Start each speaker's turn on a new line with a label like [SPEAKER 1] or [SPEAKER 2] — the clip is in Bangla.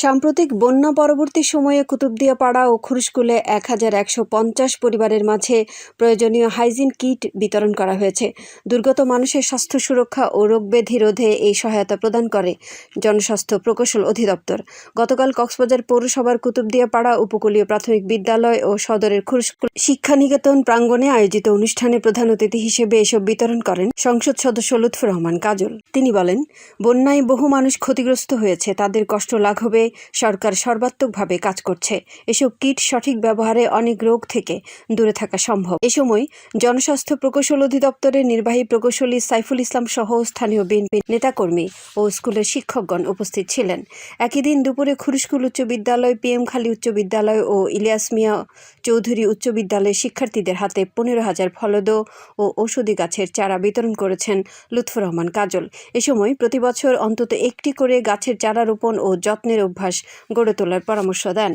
[SPEAKER 1] সাম্প্রতিক বন্যা পরবর্তী সময়ে কুতুবদিয়া পাড়া ও খুরুশকুলে ১,১৫০ পরিবারের মাঝে প্রয়োজনীয় হাইজিন কিট বিতরণ করা হয়েছে। দুর্গত মানুষের স্বাস্থ্য সুরক্ষা ও রোগব্যাধি রোধে এই সহায়তা প্রদান করে জনস্বাস্থ্য প্রকৌশল অধিদপ্তর। গতকাল কক্সবাজার পৌরসভার কুতুবদিয়া পাড়া উপকূলীয় প্রাথমিক বিদ্যালয় ও সদরের খুরুশকুল শিক্ষানিকেতন প্রাঙ্গণে আয়োজিত অনুষ্ঠানে প্রধান অতিথি হিসেবে এসব বিতরণ করেন সংসদ সদস্য লুৎফর রহমান কাজল। তিনি বলেন, বন্যায় বহু মানুষ ক্ষতিগ্রস্ত হয়েছে, তাদের কষ্ট লাঘবে সরকার সর্বাত্মকভাবে কাজ করছে। এসব কিট সঠিক ব্যবহারে অনেক রোগ থেকে দূরে থাকা সম্ভব। এ সময় জনস্বাস্থ্য প্রকৌশল অধিদপ্তরের নির্বাহী প্রকৌশলী সাইফুল ইসলাম সহ স্থানীয় বিএনপি নেতাকর্মী ও স্কুলের শিক্ষকগণ উপস্থিত ছিলেন। একই দিন দুপুরে খুরুশকুল উচ্চ বিদ্যালয়, PM খালি উচ্চ বিদ্যালয় ও ইলিয়াস মিয়া চৌধুরী উচ্চ বিদ্যালয়ের শিক্ষার্থীদের হাতে 15,000 ফলদ ও ঔষধি গাছের চারা বিতরণ করেছেন লুৎফর রহমান কাজল। এ সময় প্রতি বছর অন্তত একটি করে গাছের চারা রোপণ ও যত্নের অভ্যাস গড়ে তোলার পরামর্শ দেন।